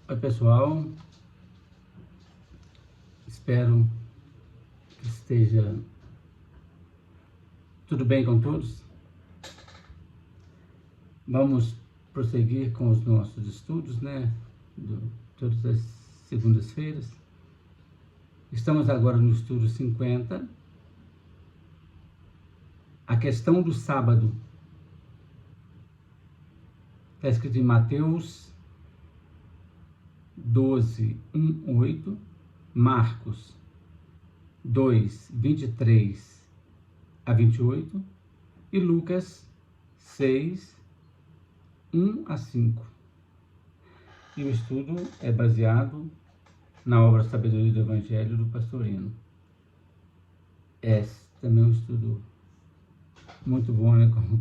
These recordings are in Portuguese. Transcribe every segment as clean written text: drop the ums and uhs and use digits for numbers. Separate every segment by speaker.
Speaker 1: Oi, pessoal, espero que esteja tudo bem com todos. Vamos prosseguir com os nossos estudos, todas as segundas-feiras. Estamos agora no estudo 50, a questão do sábado. Está escrito em Mateus 12, 1, 8, Marcos 2, 23 a 28 e Lucas 6, 1 a 5. E o estudo é baseado na obra Sabedoria do Evangelho do Pastor Eno. Esse também é um estudo muito bom,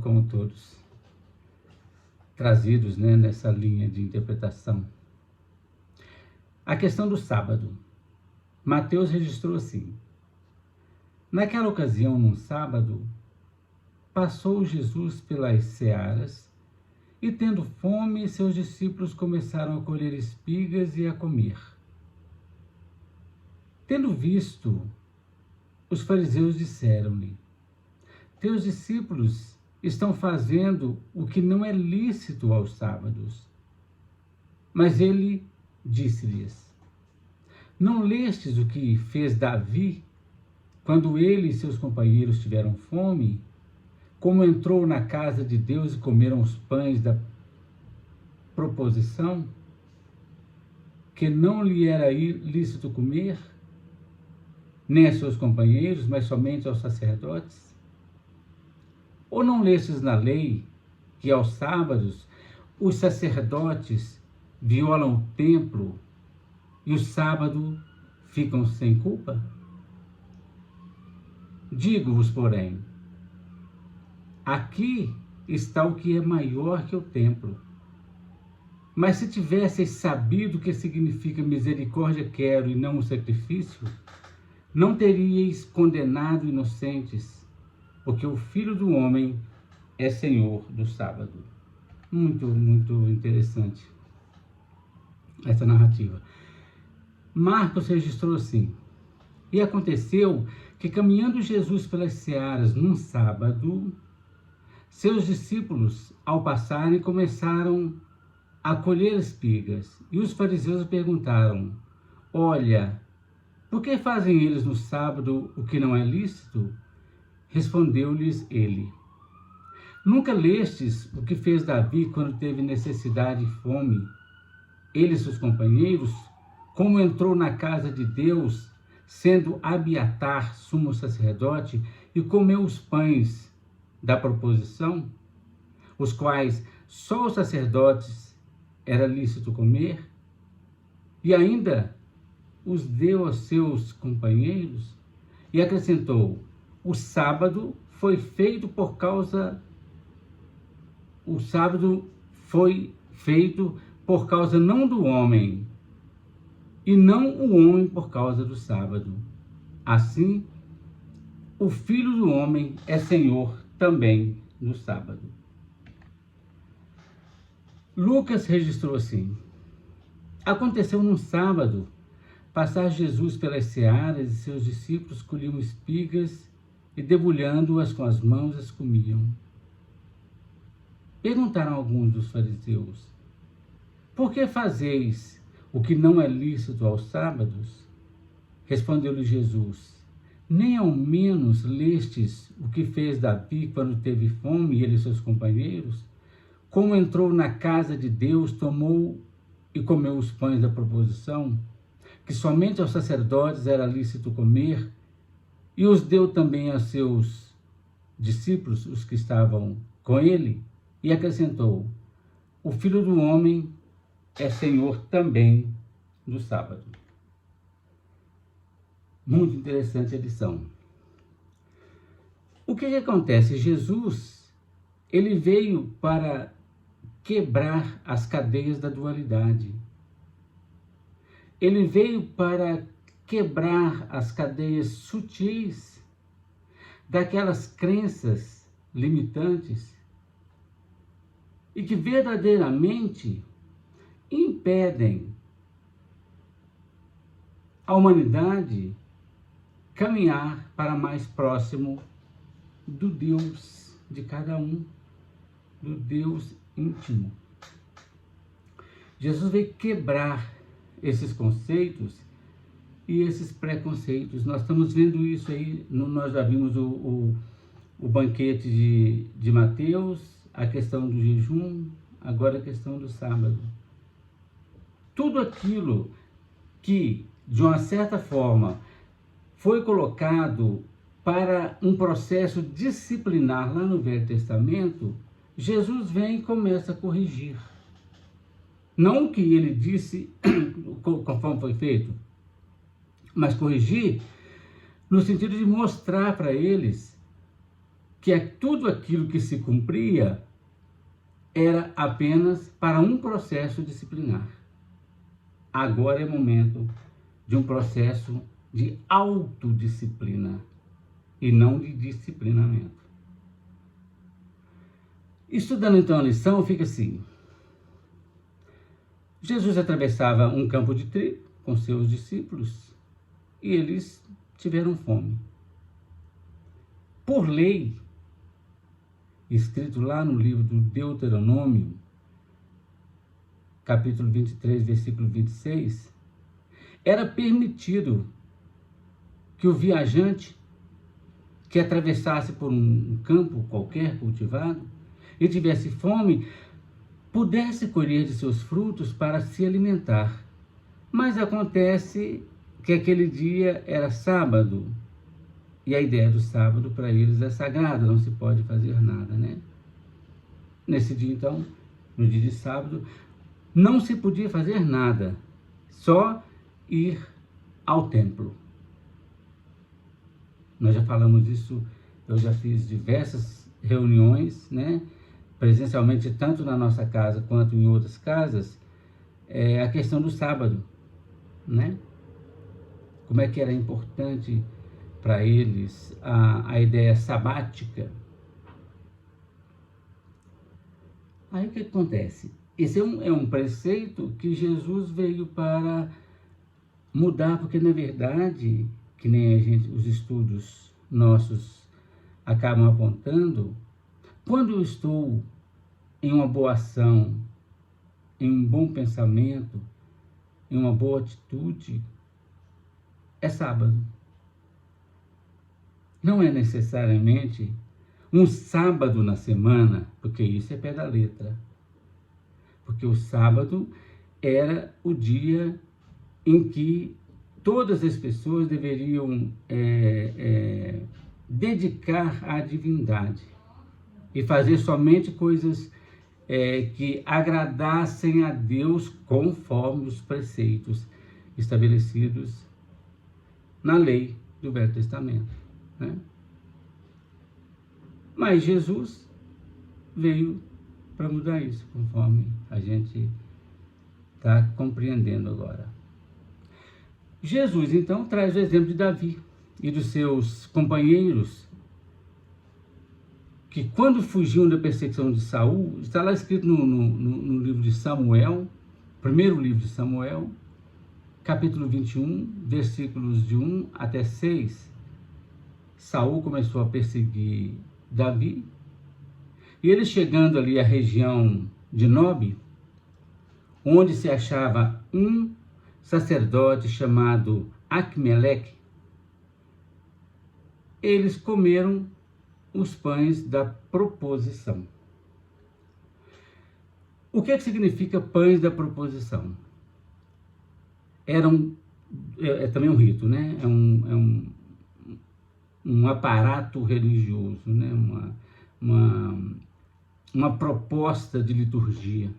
Speaker 1: como todos trazidos, nessa linha de interpretação. A questão do sábado. Mateus registrou assim: naquela ocasião, num sábado, passou Jesus pelas searas e, tendo fome, seus discípulos começaram a colher espigas e a comer. Tendo visto, os fariseus disseram-lhe: teus discípulos estão fazendo o que não é lícito aos sábados. Mas ele disse-lhes: não lestes o que fez Davi, quando ele e seus companheiros tiveram fome, como entrou na casa de Deus e comeram os pães da proposição, que não lhe era lícito comer, nem a seus companheiros, mas somente aos sacerdotes? Ou não lestes na lei que aos sábados os sacerdotes violam o templo e o sábado ficam sem culpa? Digo-vos, porém, aqui está o que é maior que o templo. Mas se tivesseis sabido o que significa misericórdia quero e não o sacrifício, não teríeis condenado inocentes, porque o Filho do Homem é Senhor do sábado. Muito, muito interessante essa narrativa. Marcos registrou assim: e aconteceu que, caminhando Jesus pelas searas num sábado, seus discípulos, ao passarem, começaram a colher espigas. E os fariseus perguntaram: olha, por que fazem eles no sábado o que não é lícito? Respondeu-lhes ele: nunca lestes o que fez Davi quando teve necessidade e fome, ele e seus companheiros, como entrou na casa de Deus, sendo Abiatar sumo sacerdote, e comeu os pães da proposição, os quais só os sacerdotes era lícito comer, e ainda os deu aos seus companheiros? E acrescentou: o sábado foi feito por causa não do homem, e não o homem por causa do sábado. Assim, o Filho do Homem é Senhor também do sábado. Lucas registrou assim: aconteceu num sábado, passar Jesus pelas searas e seus discípulos colhiam espigas e, debulhando-as com as mãos, as comiam. Perguntaram alguns dos fariseus: por que fazeis o que não é lícito aos sábados? Respondeu-lhe Jesus: nem ao menos lestes o que fez Davi quando teve fome, ele e seus companheiros? Como entrou na casa de Deus, tomou e comeu os pães da proposição, que somente aos sacerdotes era lícito comer, e os deu também aos seus discípulos, os que estavam com ele, e acrescentou: o Filho do Homem é Senhor também do sábado. Muito interessante a lição. O que acontece? Jesus, ele veio para quebrar as cadeias da dualidade. Ele veio para quebrar as cadeias sutis daquelas crenças limitantes e que verdadeiramente impedem a humanidade caminhar para mais próximo do Deus de cada um, do Deus íntimo. Jesus veio quebrar esses conceitos e esses preconceitos. Nós estamos vendo isso aí, nós já vimos o banquete de Mateus, a questão do jejum, agora a questão do sábado. Tudo aquilo que, de uma certa forma, foi colocado para um processo disciplinar lá no Velho Testamento, Jesus vem e começa a corrigir. Não o que ele disse conforme foi feito, mas corrigir no sentido de mostrar para eles que tudo aquilo que se cumpria era apenas para um processo disciplinar. Agora é momento de um processo de autodisciplina e não de disciplinamento. Estudando então a lição, fica assim. Jesus atravessava um campo de trigo com seus discípulos e eles tiveram fome. Por lei, escrito lá no livro do Deuteronômio, capítulo 23, versículo 26, era permitido que o viajante que atravessasse por um campo qualquer cultivado e tivesse fome, pudesse colher de seus frutos para se alimentar. Mas acontece que aquele dia era sábado, e a ideia do sábado para eles é sagrada, não se pode fazer nada, né? Nesse dia, então, no dia de sábado, não se podia fazer nada, só ir ao templo. Nós já falamos disso, eu já fiz diversas reuniões, né? Presencialmente, tanto na nossa casa quanto em outras casas, a questão do sábado, né? Como é que era importante para eles a ideia sabática. Aí o que acontece? Esse é um preceito que Jesus veio para mudar, porque na verdade, que nem os estudos nossos acabam apontando, quando eu estou em uma boa ação, em um bom pensamento, em uma boa atitude, é sábado. Não é necessariamente um sábado na semana, porque isso é pé da letra. Porque o sábado era o dia em que todas as pessoas deveriam dedicar à divindade e fazer somente coisas que agradassem a Deus conforme os preceitos estabelecidos na lei do Velho Testamento, né? Mas Jesus veio para mudar isso, conforme a gente está compreendendo agora. Jesus, então, traz o exemplo de Davi e dos seus companheiros, que quando fugiam da perseguição de Saul, está lá escrito no livro de Samuel, primeiro livro de Samuel, capítulo 21, versículos de 1 até 6, Saul começou a perseguir Davi, e ele chegando ali à região de Nobe, onde se achava um sacerdote chamado Aquimeleque, eles comeram os pães da proposição. O que significa pães da proposição? É também um rito, né? É um aparato religioso, né? Uma proposta de liturgia.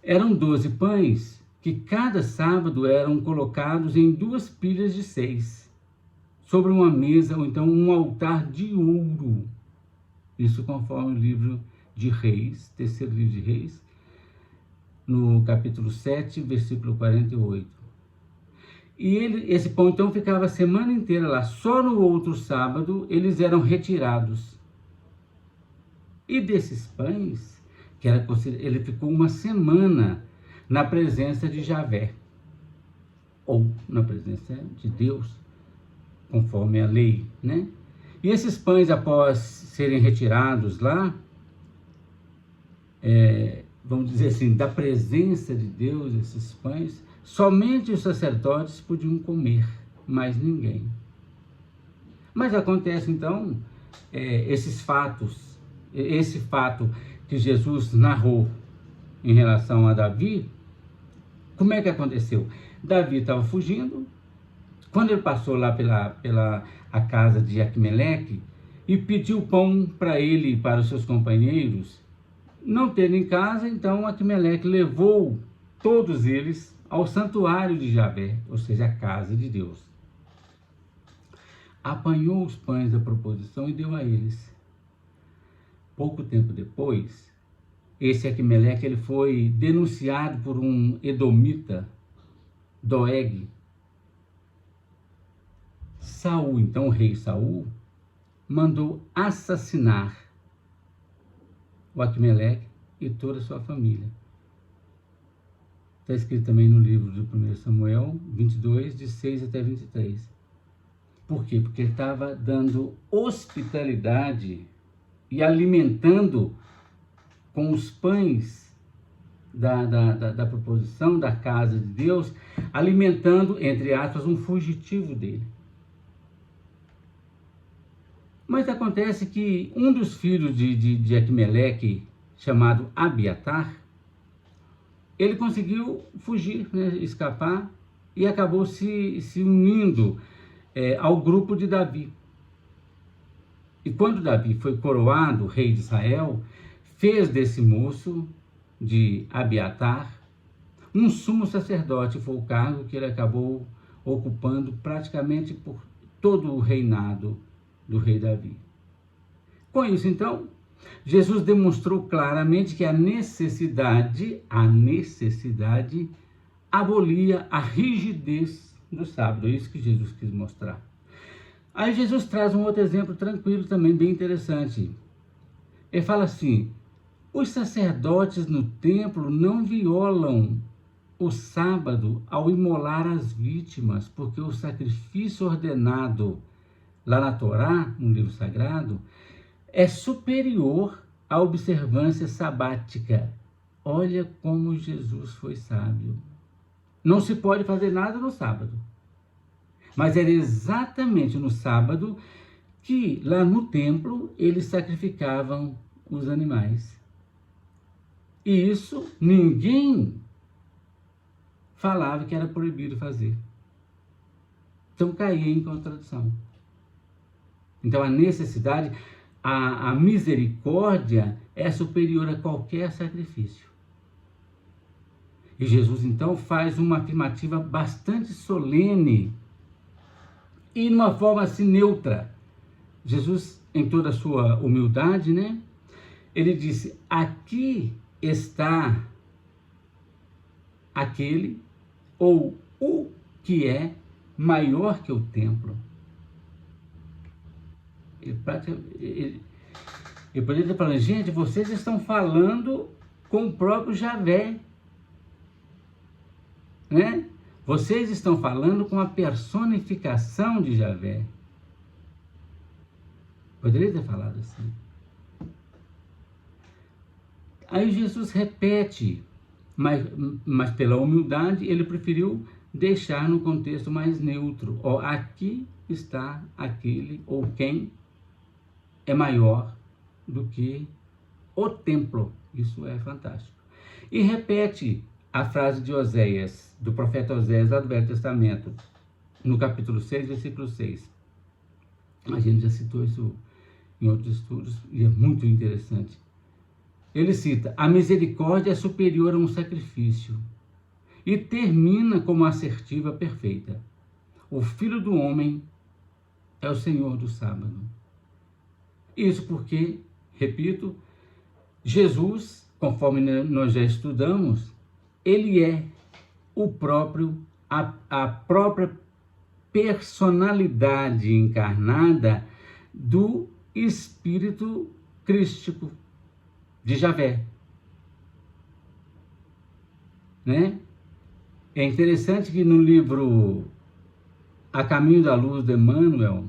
Speaker 1: Eram 12 pães que cada sábado eram colocados em 2 pilhas de 6, sobre uma mesa ou então um altar de ouro. Isso conforme o livro de Reis, terceiro livro de Reis, no capítulo 7, versículo 48. E esse pão então ficava a semana inteira lá. Só no outro sábado eles eram retirados. E desses pães, ele ficou uma semana na presença de Javé. ou na presença de Deus, conforme a lei, né? E esses pães, após serem retirados lá, vamos dizer assim, da presença de Deus, esses pães, somente os sacerdotes podiam comer, mais ninguém. Mas acontece então, esses fatos, esse fato que Jesus narrou em relação a Davi, como é que aconteceu? Davi estava fugindo, quando ele passou lá pela a casa de Aquimeleque e pediu pão para ele e para os seus companheiros, não tendo em casa, então Aquimeleque levou todos eles ao santuário de Javé, ou seja, a casa de Deus. Apanhou os pães da proposição e deu a eles. Pouco tempo depois, esse Aquimeleque ele foi denunciado por um edomita, Doeg. Saul, então o rei Saul, mandou assassinar o Aquimeleque e toda a sua família. Está escrito também no livro do 1 Samuel 22, de 6 até 23. Por quê? Porque ele estava dando hospitalidade e alimentando com os pães da proposição da casa de Deus, alimentando, entre aspas, um fugitivo dele. Mas acontece que um dos filhos de Aquimeleque, chamado Abiatar, ele conseguiu fugir, né, escapar, e acabou se unindo ao grupo de Davi. E quando Davi foi coroado rei de Israel, fez desse moço, de Abiatar, um sumo sacerdote. Foi o cargo que ele acabou ocupando praticamente por todo o reinado do rei Davi. Com isso, então, Jesus demonstrou claramente que a necessidade abolia a rigidez do sábado. É isso que Jesus quis mostrar. Aí Jesus traz um outro exemplo tranquilo também, bem interessante. Ele fala assim: os sacerdotes no templo não violam o sábado ao imolar as vítimas, porque o sacrifício ordenado lá na Torá, no livro sagrado, é superior à observância sabática. Olha como Jesus foi sábio. Não se pode fazer nada no sábado. Mas era exatamente no sábado que lá no templo eles sacrificavam os animais. E isso ninguém falava que era proibido fazer. Então caía em contradição. Então a necessidade, a misericórdia é superior a qualquer sacrifício. E Jesus então faz uma afirmativa bastante solene e de uma forma assim neutra. Jesus, em toda a sua humildade, né? Ele disse: aqui está aquele ou o que é maior que o templo. Ele poderia estar falando: gente, vocês estão falando com o próprio Javé, né? Vocês estão falando com a personificação de Javé. Poderia ter falado assim. Aí Jesus repete, mas pela humildade ele preferiu deixar no contexto mais neutro. Ó, aqui está aquele ou quem é maior do que o templo. Isso é fantástico. E repete a frase de Oséias, do profeta Oséias, lá do Velho Testamento, no capítulo 6, versículo 6. A gente já citou isso em outros estudos e é muito interessante. Ele cita: a misericórdia é superior a um sacrifício, e termina com uma assertiva perfeita: o Filho do Homem é o Senhor do sábado. Isso porque, repito, Jesus, conforme nós já estudamos, ele é o próprio, a própria personalidade encarnada do Espírito Crístico de Javé, né? É interessante que no livro A Caminho da Luz, de Emmanuel,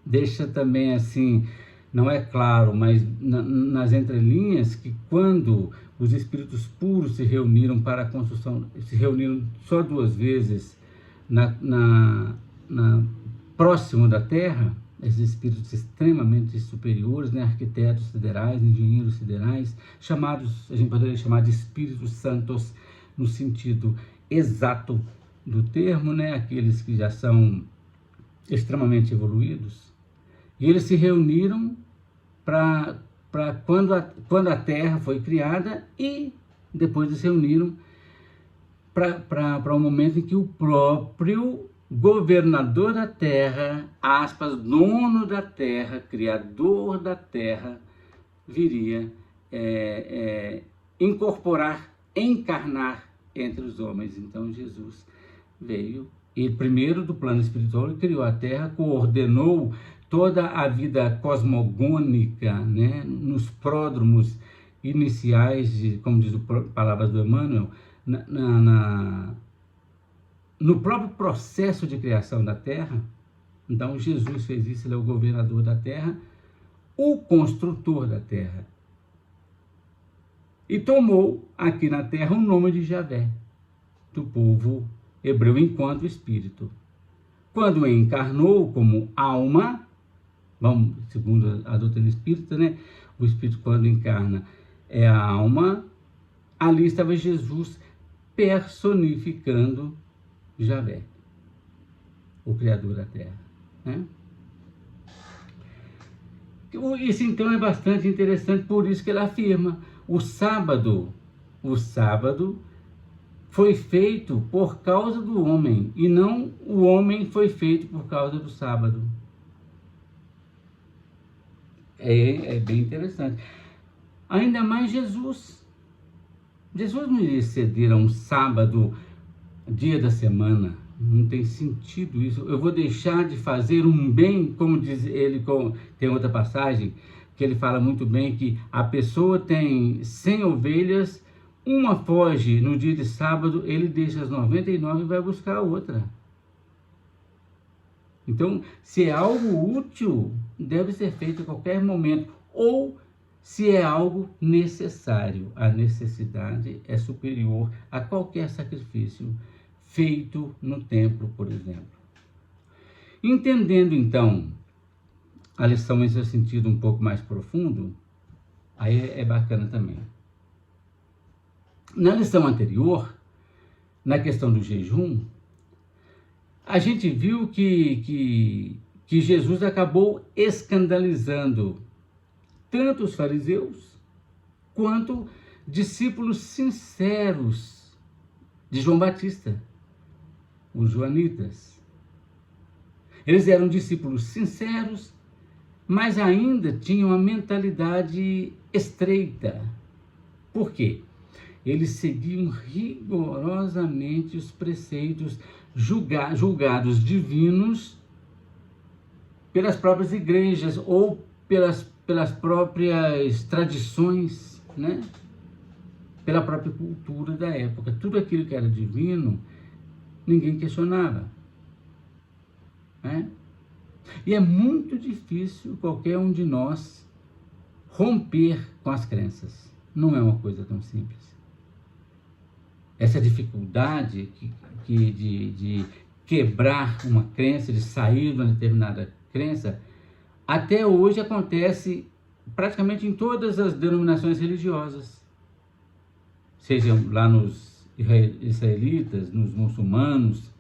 Speaker 1: deixa também assim, não é claro, mas nas entrelinhas, que quando os espíritos puros se reuniram para a construção, se reuniram só 2 vezes próximo da Terra, esses espíritos extremamente superiores, né, arquitetos siderais, engenheiros siderais, chamados, a gente poderia chamar de espíritos santos no sentido exato do termo, né, aqueles que já são extremamente evoluídos. E eles se reuniram para quando a Terra foi criada, e depois eles se reuniram para o momento em que o próprio governador da Terra, aspas, dono da Terra, criador da Terra, viria incorporar, encarnar entre os homens. Então Jesus veio, e primeiro do plano espiritual, ele criou a Terra, coordenou toda a vida cosmogônica, né, nos pródromos iniciais, como diz Palavras do Emmanuel, no próprio processo de criação da Terra. Então Jesus fez isso, ele é o governador da Terra, o construtor da Terra. E tomou aqui na Terra o nome de Javé, do povo hebreu, enquanto espírito. Quando encarnou como alma, vamos, segundo a doutrina espírita, né? O espírito, quando encarna, é a alma. Ali estava Jesus personificando Javé, o Criador da Terra, né? Isso então é bastante interessante, por isso que ele afirma: o sábado foi feito por causa do homem, e não o homem foi feito por causa do sábado. É bem interessante. Ainda mais Jesus não iria ceder a um sábado, dia da semana. Não tem sentido isso. Eu vou deixar de fazer um bem, como diz ele, tem outra passagem que ele fala muito bem, que a pessoa tem 100 ovelhas, uma foge no dia de sábado, ele deixa as 99 e vai buscar a outra. Então, se é algo útil, deve ser feito a qualquer momento, ou se é algo necessário. A necessidade é superior a qualquer sacrifício feito no templo, por exemplo. Entendendo, então, a lição em seu sentido um pouco mais profundo, aí é bacana também. Na lição anterior, na questão do jejum, a gente viu que Jesus acabou escandalizando tanto os fariseus quanto discípulos sinceros de João Batista, os joanitas. Eles eram discípulos sinceros, mas ainda tinham uma mentalidade estreita. Por quê? Eles seguiam rigorosamente os preceitos julgados divinos pelas próprias igrejas ou pelas próprias tradições, né? Pela própria cultura da época. Tudo aquilo que era divino, ninguém questionava, né? E é muito difícil qualquer um de nós romper com as crenças. Não é uma coisa tão simples. Essa dificuldade de quebrar uma crença, de sair de uma determinada crença, até hoje acontece praticamente em todas as denominações religiosas. Seja lá nos israelitas, nos muçulmanos,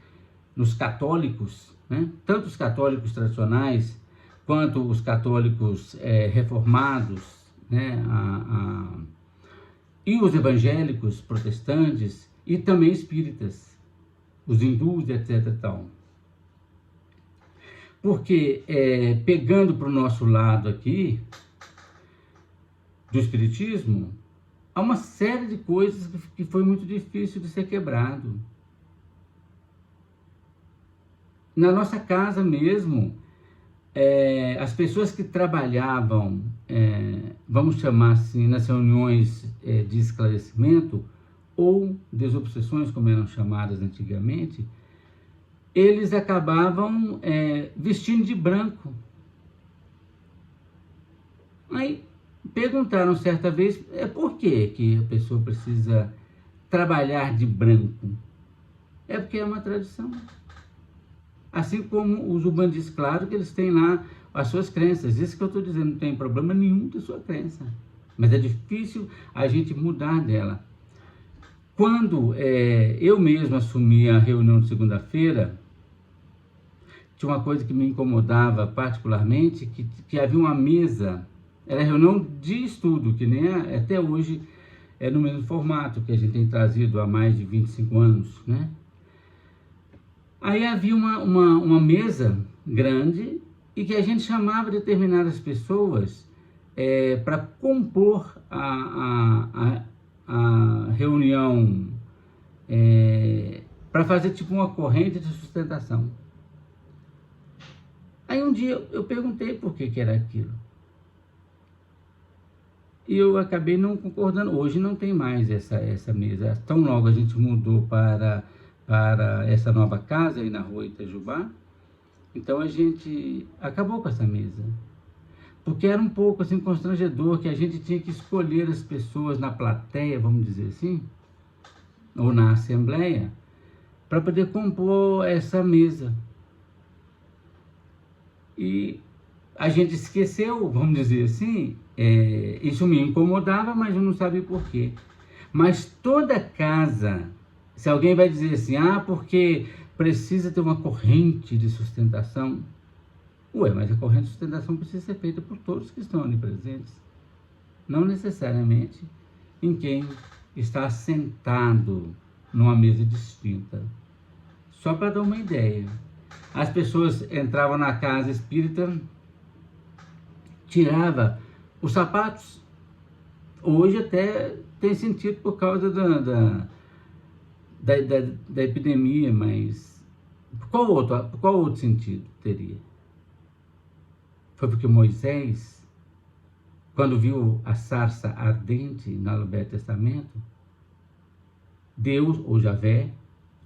Speaker 1: nos católicos, né? Tanto os católicos tradicionais quanto os católicos reformados, né? E os evangélicos protestantes e também espíritas, os hindus, etc. Tal. Porque, pegando para o nosso lado aqui, do espiritismo, há uma série de coisas que foi muito difícil de ser quebrado. Na nossa casa mesmo, as pessoas que trabalhavam, vamos chamar assim, nas reuniões de esclarecimento, ou desobsessões, como eram chamadas antigamente, eles acabavam vestindo de branco. Aí perguntaram certa vez, por que a pessoa precisa trabalhar de branco? É porque é uma tradição. Assim como os umbandistas, claro que eles têm lá as suas crenças. Isso que eu estou dizendo, não tem problema nenhum da sua crença. Mas é difícil a gente mudar dela. Quando eu mesmo assumi a reunião de segunda-feira, tinha uma coisa que me incomodava particularmente, que havia uma mesa, era reunião de estudo, que nem até hoje é no mesmo formato que a gente tem trazido há mais de 25 anos, né? Aí havia uma mesa grande e que a gente chamava determinadas pessoas para compor a reunião, para fazer tipo uma corrente de sustentação. Aí um dia eu perguntei por que era aquilo. E eu acabei não concordando. Hoje não tem mais essa mesa. Tão logo a gente mudou para essa nova casa aí na rua Itajubá, então a gente acabou com essa mesa. Porque era um pouco assim constrangedor que a gente tinha que escolher as pessoas na plateia, vamos dizer assim, ou na assembleia, para poder compor essa mesa. E a gente esqueceu, vamos dizer assim, isso me incomodava, mas eu não sabia por quê. Mas toda casa, se alguém vai dizer assim, porque precisa ter uma corrente de sustentação, mas a corrente de sustentação precisa ser feita por todos que estão ali presentes, não necessariamente em quem está sentado numa mesa distinta. Só para dar uma ideia, as pessoas entravam na casa espírita, tirava os sapatos. Hoje até tem sentido por causa da epidemia, mas qual outro sentido teria? Foi porque Moisés, quando viu a sarça ardente no Velho Testamento, Deus, ou Javé,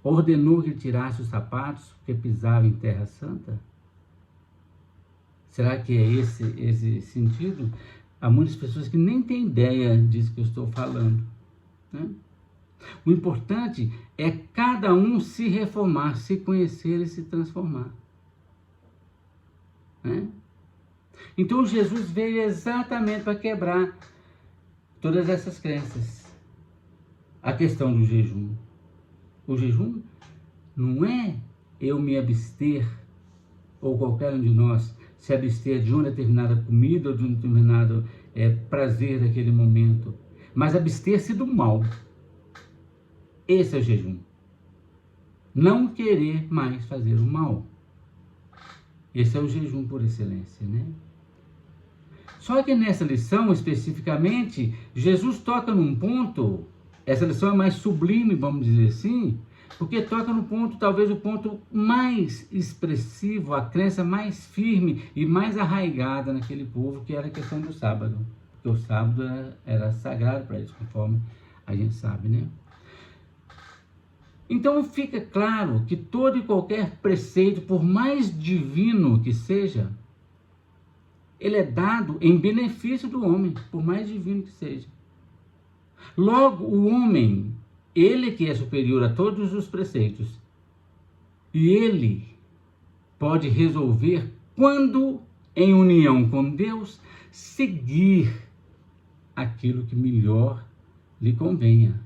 Speaker 1: ordenou que tirasse os sapatos porque pisava em terra santa? Será que é esse sentido? Há muitas pessoas que nem têm ideia disso que eu estou falando, né? O importante é cada um se reformar, se conhecer e se transformar, né? Então Jesus veio exatamente para quebrar todas essas crenças. A questão do jejum. O jejum não é eu me abster, ou qualquer um de nós se abster de uma determinada comida ou de um determinado prazer daquele momento, mas abster-se do mal. Esse é o jejum. Não querer mais fazer o mal. Esse é o jejum por excelência, né? Só que nessa lição, especificamente, Jesus toca num ponto, essa lição é mais sublime, vamos dizer assim, porque toca no ponto, talvez o ponto mais expressivo, a crença mais firme e mais arraigada naquele povo, que era a questão do sábado. Porque o sábado era sagrado para eles, conforme a gente sabe, né? Então fica claro que todo e qualquer preceito, por mais divino que seja, ele é dado em benefício do homem, por mais divino que seja. Logo, o homem, ele que é superior a todos os preceitos, e ele pode resolver quando, em união com Deus, seguir aquilo que melhor lhe convenha,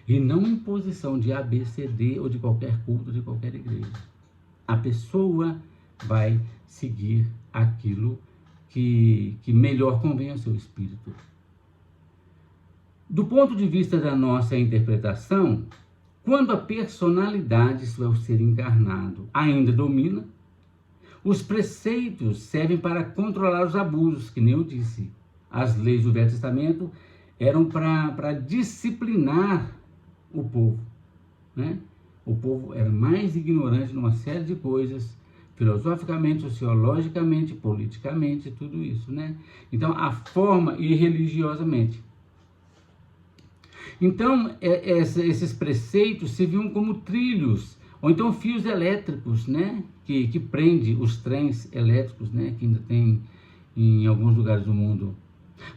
Speaker 1: e não em posição de A, B, C, D ou de qualquer culto, de qualquer igreja. A pessoa vai seguir aquilo que melhor convém ao seu espírito. Do ponto de vista da nossa interpretação, quando a personalidade, isso é o ser encarnado, ainda domina, os preceitos servem para controlar os abusos, que nem eu disse. As leis do Velho Testamento eram para disciplinar o povo, né? O povo era mais ignorante numa série de coisas, filosoficamente, sociologicamente, politicamente, tudo isso, né? Então, a forma e religiosamente. Então, esses preceitos serviam como trilhos, ou então fios elétricos, né? Que prende os trens elétricos, né? Que ainda tem em alguns lugares do mundo.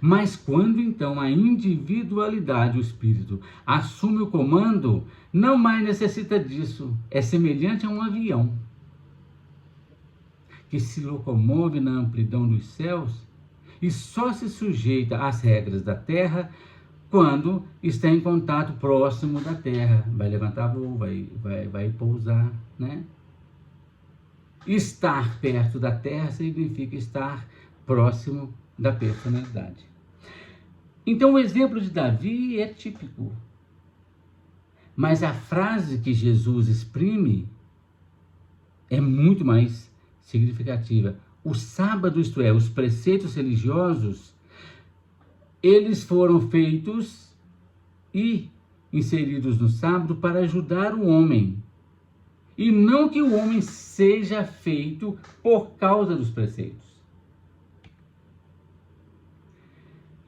Speaker 1: Mas quando então a individualidade, o espírito, assume o comando, não mais necessita disso. É semelhante a um avião que se locomove na amplidão dos céus e só se sujeita às regras da terra quando está em contato próximo da terra. Vai levantar voo, vai pousar, né? Estar perto da terra significa estar próximo da personalidade. Então o exemplo de Davi é típico. Mas a frase que Jesus exprime é muito mais significativa. O sábado, isto é, os preceitos religiosos, eles foram feitos e inseridos no sábado para ajudar o homem. E não que o homem seja feito por causa dos preceitos.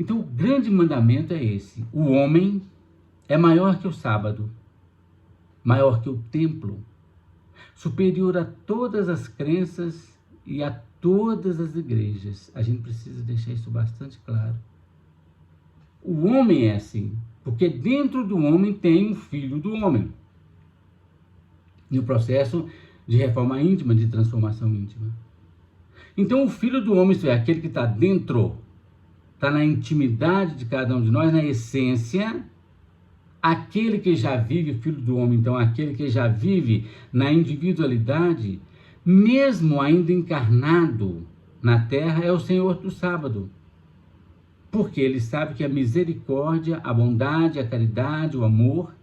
Speaker 1: Então, o grande mandamento é esse. O homem é maior que o sábado, maior que o templo, superior a todas as crenças e a todas as igrejas. A gente precisa deixar isso bastante claro. O homem é assim, porque dentro do homem tem o filho do homem. E o processo de reforma íntima, de transformação íntima. Então, o filho do homem, isto é, aquele que está dentro, está na intimidade de cada um de nós, na essência, aquele que já vive, o filho do homem, então, aquele que já vive na individualidade, mesmo ainda encarnado na terra, é o Senhor do sábado. Porque ele sabe que a misericórdia, a bondade, a caridade, o amor,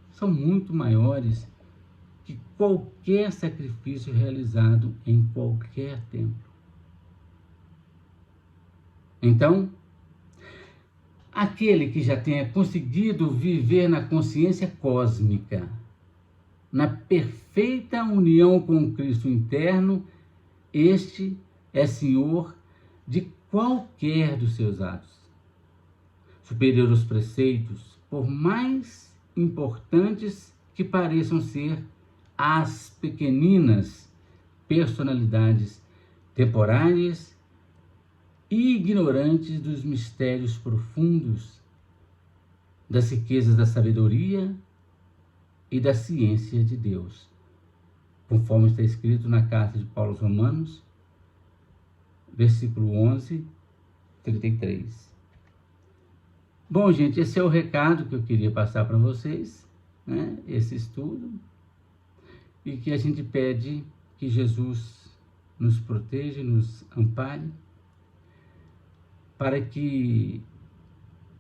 Speaker 1: são muito maiores que qualquer sacrifício realizado em qualquer templo. Então, aquele que já tenha conseguido viver na consciência cósmica, na perfeita união com o Cristo interno, este é senhor de qualquer dos seus atos. Superior aos preceitos, por mais importantes que pareçam ser as pequeninas personalidades temporárias e ignorantes dos mistérios profundos, das riquezas da sabedoria e da ciência de Deus, conforme está escrito na carta de Paulo aos Romanos, versículo 11, 33. Bom, gente, esse é o recado que eu queria passar para vocês, né? Esse estudo, e que a gente pede que Jesus nos proteja, nos ampare, para que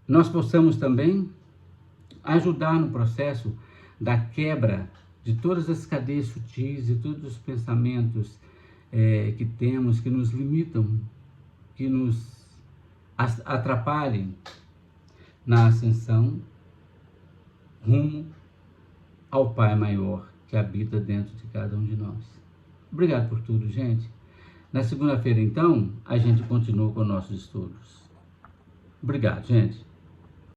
Speaker 1: nós possamos também ajudar no processo da quebra de todas as cadeias sutis e todos os pensamentos que temos, que nos limitam, que nos atrapalhem na ascensão rumo ao Pai maior que habita dentro de cada um de nós. Obrigado por tudo, gente. Na segunda-feira, então, a gente continua com nossos estudos. Obrigado, gente.